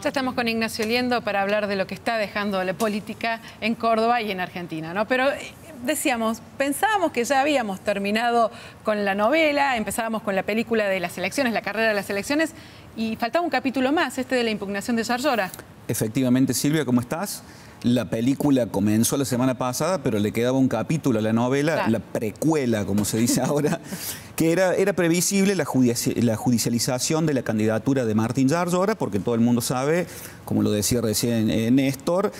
Ya estamos con Ignacio Liendo para hablar de lo que está dejando la política en Córdoba y en Argentina, ¿no? Pero decíamos, pensábamos que ya habíamos terminado con la novela, empezábamos con la película de las elecciones, la carrera de las elecciones, y faltaba un capítulo más, este de la impugnación de Yarlora. Efectivamente, Silvia, ¿cómo estás? La película comenzó la semana pasada, pero le quedaba un capítulo a la novela, claro, la precuela, como se dice ahora, que era previsible la judicialización de la candidatura de Martín Yarlora, porque todo el mundo sabe, como lo decía recién Néstor,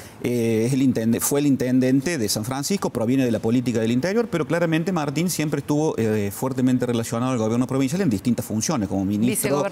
fue el intendente de San Francisco, proviene de la política del interior, pero claramente Martín siempre estuvo fuertemente relacionado al gobierno provincial en distintas funciones, como ministro,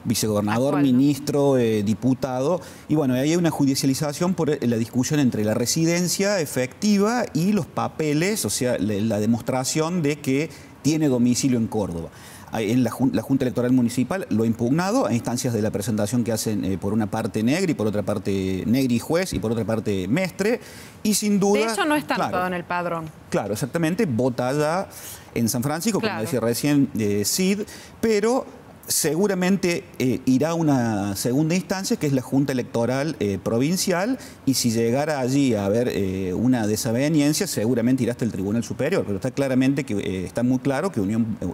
vicegobernador, ministro, diputado, y bueno, ahí hay una judicialización por la discusión entre la residencia efectiva y los papeles, o sea, la demostración de que tiene domicilio en Córdoba. En la Junta Electoral Municipal lo ha impugnado a instancias de la presentación que hacen por una parte Negri, por otra parte Negri juez y por otra parte Mestre, y sin duda... De hecho no está claro, todo en el padrón. Claro, exactamente, vota allá en San Francisco, como decía recién Cid, pero seguramente irá a una segunda instancia, que es la Junta Electoral Provincial, y si llegara allí a haber una desaveniencia, seguramente irá hasta el Tribunal Superior. Pero está claramente está muy claro que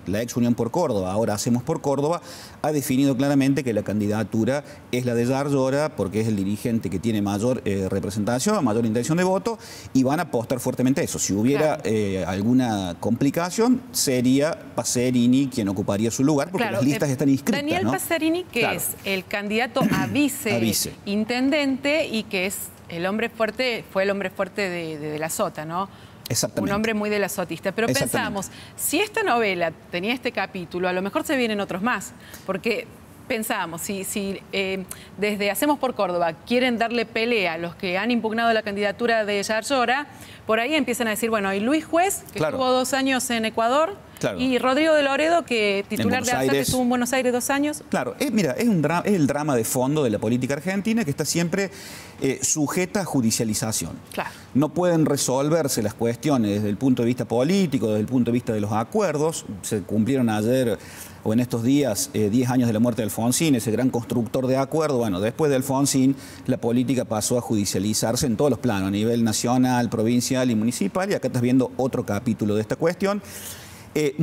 la ex Unión por Córdoba, ahora Hacemos por Córdoba, ha definido claramente que la candidatura es la de Yarlora, porque es el dirigente que tiene mayor representación, mayor intención de voto, y van a apostar fuertemente a eso. Si hubiera alguna complicación, sería Passerini quien ocuparía su lugar, porque las listas están inscritas, Daniel Passerini, que es el candidato a viceintendente y que es el hombre fuerte, fue el hombre fuerte de la Sota, ¿no? Exactamente. Un hombre muy de la sotista. Pero pensábamos, si esta novela tenía este capítulo, a lo mejor se vienen otros más, porque pensábamos, si desde Hacemos por Córdoba quieren darle pelea a los que han impugnado la candidatura de Yarlora, por ahí empiezan a decir, bueno, y Luis Juez, que estuvo 2 años en Ecuador, y Rodrigo de Loredo, que titular de ARSAT, estuvo en Buenos Aires 2 años. Claro, mira, es el drama de fondo de la política argentina, que está siempre sujeta a judicialización. Claro. No pueden resolverse las cuestiones desde el punto de vista político, desde el punto de vista de los acuerdos. Se cumplieron ayer o en estos días 10 años de la muerte de Alfonsín, ese gran constructor de acuerdo. Bueno, después de Alfonsín, la política pasó a judicializarse en todos los planos, a nivel nacional, provincial y municipal, y acá estás viendo otro capítulo de esta cuestión. El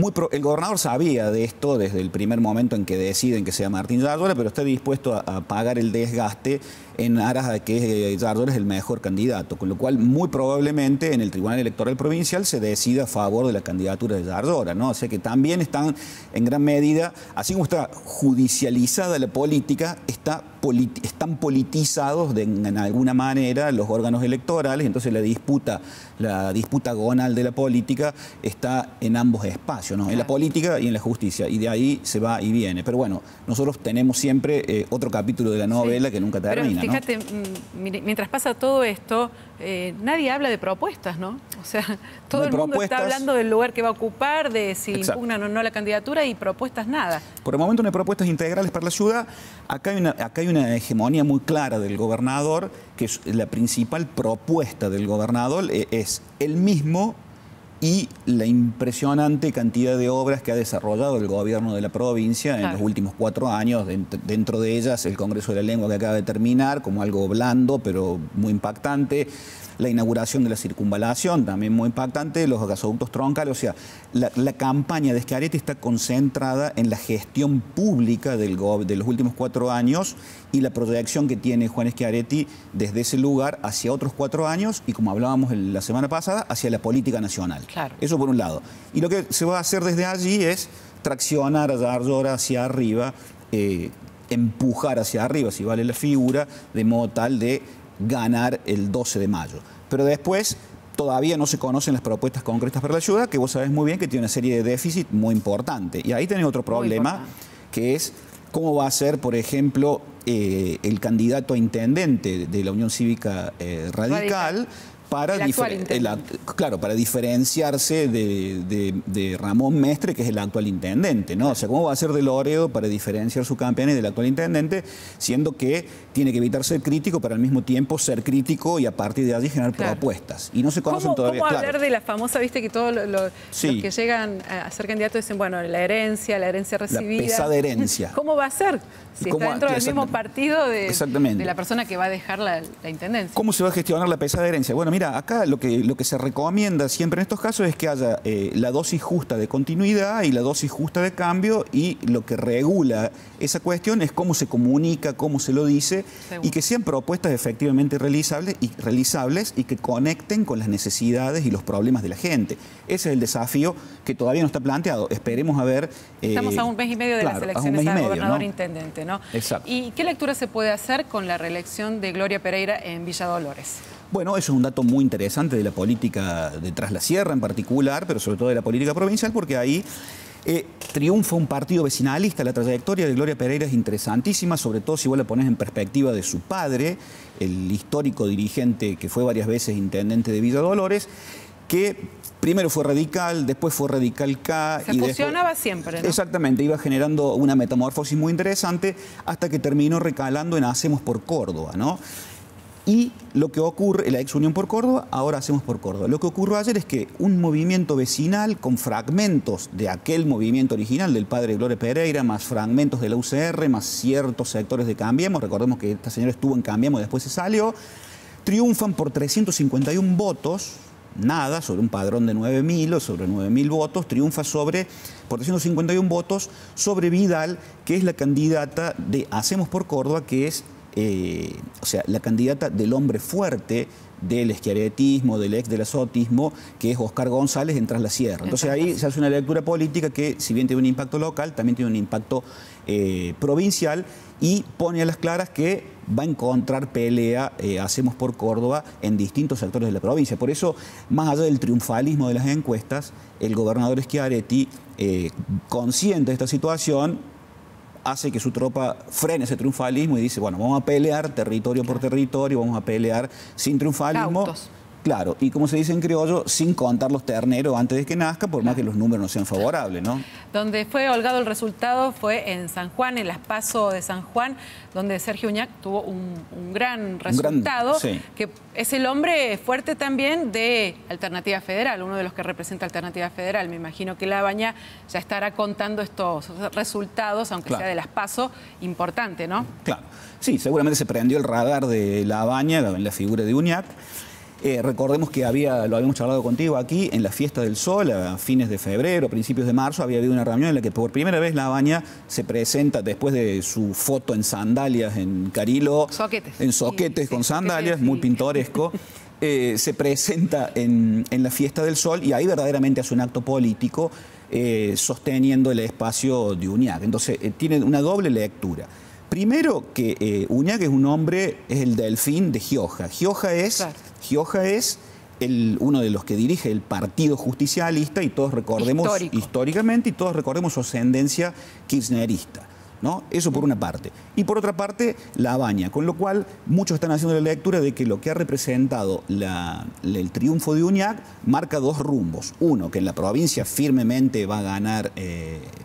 gobernador sabía de esto desde el primer momento en que deciden que sea Martín Yarlora, pero está dispuesto a pagar el desgaste en aras de que Yarlora es el mejor candidato, con lo cual muy probablemente en el Tribunal Electoral Provincial se decida a favor de la candidatura de Yarlora, ¿no? O sea que también están en gran medida, así como está judicializada la política, están politizados en alguna manera los órganos electorales, entonces la disputa gonal de la política está en ambos espacios, ¿no? En la política y en la justicia, y de ahí se va y viene. Pero bueno, nosotros tenemos siempre otro capítulo de la novela que nunca termina. Pero fíjate, mientras pasa todo esto, nadie habla de propuestas, ¿no? O sea, todo el mundo está hablando del lugar que va a ocupar, de si impugnan o no la candidatura, y propuestas nada. Por el momento no hay propuestas integrales para la ciudad. Acá hay una hegemonía muy clara del gobernador, que es la principal propuesta del gobernador es el mismo y la impresionante cantidad de obras que ha desarrollado el gobierno de la provincia en los últimos 4 años, dentro de ellas el Congreso de la Lengua que acaba de terminar, como algo blando pero muy impactante, la inauguración de la circunvalación, también muy impactante, los gasoductos troncales. O sea, la campaña de Schiaretti está concentrada en la gestión pública de los últimos 4 años y la proyección que tiene Juan Schiaretti desde ese lugar hacia otros 4 años y, como hablábamos la semana pasada, hacia la política nacional. Claro. Eso por un lado. Y lo que se va a hacer desde allí es traccionar a Yarlora hacia arriba, empujar hacia arriba, si vale la figura, de modo tal de ganar el 12 de mayo. Pero después todavía no se conocen las propuestas concretas para la ciudad, que vos sabés muy bien que tiene una serie de déficit muy importante. Y ahí tenés otro problema, que es cómo va a ser, por ejemplo, el candidato a intendente de la Unión Cívica Radical, para, claro, para diferenciarse de Ramón Mestre, que es el actual intendente, ¿no? O sea, ¿cómo va a ser de Loredo para diferenciar su campaña del actual intendente, siendo que tiene que evitar ser crítico, pero al mismo tiempo ser crítico y a partir de allí generar propuestas? Y no se conocen todavía. ¿Cómo hablar de la famosa, viste, que todos los que llegan a ser candidatos dicen, bueno, la herencia recibida? La pesada herencia. ¿Cómo va a ser? Si está dentro del mismo partido de la persona que va a dejar la intendencia. ¿Cómo se va a gestionar la pesada herencia? Bueno, mira, acá lo que se recomienda siempre en estos casos es que haya la dosis justa de continuidad y la dosis justa de cambio, y lo que regula esa cuestión es cómo se comunica, cómo se lo dice, y que sean propuestas efectivamente realizables y que conecten con las necesidades y los problemas de la gente. Ese es el desafío que todavía no está planteado. Esperemos a ver... Estamos a un mes y medio de las elecciones a gobernador intendente, ¿no? Exacto. ¿Y qué lectura se puede hacer con la reelección de Gloria Pereira en Villa Dolores? Bueno, eso es un dato muy interesante de la política de Tras la Sierra en particular, pero sobre todo de la política provincial, porque ahí triunfa un partido vecinalista. La trayectoria de Gloria Pereira es interesantísima, sobre todo si vos la pones en perspectiva de su padre, el histórico dirigente que fue varias veces intendente de Villa Dolores, que primero fue radical, después fue radical K. Se fusionaba siempre, ¿no? Exactamente, iba generando una metamorfosis muy interesante hasta que terminó recalando en Hacemos por Córdoba, ¿no? Y lo que ocurre, la ex Unión por Córdoba, ahora Hacemos por Córdoba. Lo que ocurrió ayer es que un movimiento vecinal con fragmentos de aquel movimiento original del padre Gloria Pereira, más fragmentos de la UCR, más ciertos sectores de Cambiemos, recordemos que esta señora estuvo en Cambiemos y después se salió, triunfan por 351 votos, nada, sobre un padrón de 9.000 o sobre 9.000 votos, triunfa por 351 votos sobre Vidal, que es la candidata de Hacemos por Córdoba, que es o sea, la candidata del hombre fuerte del schiarettismo, del ex del azotismo, que es Oscar González en Tras la Sierra. Entonces ahí se hace una lectura política que, si bien tiene un impacto local, también tiene un impacto provincial, y pone a las claras que va a encontrar pelea Hacemos por Córdoba en distintos sectores de la provincia. Por eso, más allá del triunfalismo de las encuestas, el gobernador Schiaretti, consciente de esta situación, hace que su tropa frene ese triunfalismo y dice, bueno, vamos a pelear territorio por territorio, vamos a pelear sin triunfalismo. Cautos. Claro, y como se dice en criollo, sin contar los terneros antes de que nazca, por más que los números no sean favorables, ¿no? Donde fue holgado el resultado fue en San Juan, en las PASO de San Juan, donde Sergio Uñac tuvo un gran resultado, que es el hombre fuerte también de Alternativa Federal, uno de los que representa Alternativa Federal. Me imagino que Labaña ya estará contando estos resultados, aunque sea de las PASO, importante, ¿no? Claro, sí, seguramente se prendió el radar de Labaña en la figura de Uñac. Recordemos que lo habíamos charlado contigo aquí, en la Fiesta del Sol, a fines de febrero, principios de marzo, había habido una reunión en la que por primera vez Labaña se presenta, después de su foto en sandalias en Cariló, en soquetes con sandalias, muy pintoresco, se presenta en la Fiesta del Sol, y ahí verdaderamente hace un acto político sosteniendo el espacio de Uñac. Entonces tiene una doble lectura. Primero, que Uñac es un hombre, es el delfín de Gioja. Gioja es uno de los que dirige el Partido Justicialista, y todos recordemos, históricamente, y todos recordemos su ascendencia kirchnerista, ¿no? Eso por una parte. Y por otra parte, Labaña, con lo cual muchos están haciendo la lectura de que lo que ha representado el triunfo de Uñac marca dos rumbos. Uno, que en la provincia firmemente va a ganar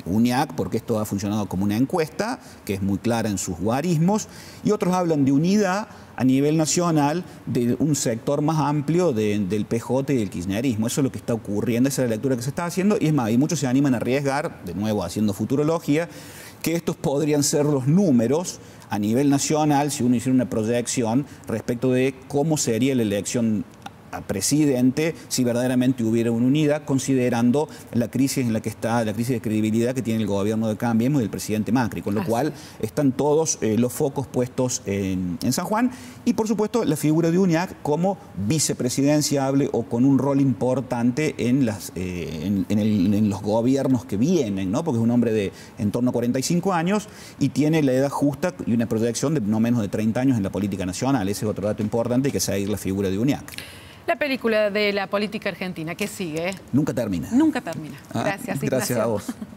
Uñac, porque esto ha funcionado como una encuesta, que es muy clara en sus guarismos, y otros hablan de unidad a nivel nacional de un sector más amplio del PJ y del kirchnerismo. Eso es lo que está ocurriendo, esa es la lectura que se está haciendo, y es más, y muchos se animan a arriesgar, de nuevo haciendo futurología, que estos podrían ser los números a nivel nacional, si uno hiciera una proyección respecto de cómo sería la elección a presidente si verdaderamente hubiera una unidad, considerando la crisis en la que está, la crisis de credibilidad que tiene el gobierno de Cambiemos y del presidente Macri, con lo cual están todos los focos puestos en San Juan, y por supuesto la figura de Uñac como vicepresidenciable o con un rol importante en los gobiernos que vienen, ¿no? Porque es un hombre de en torno a 45 años y tiene la edad justa y una proyección de no menos de 30 años en la política nacional. Ese es otro dato importante, que seguir la figura de Uñac. La película de la política argentina, ¿qué sigue? Nunca termina. Nunca termina. Gracias, Ignacio. Gracias a vos.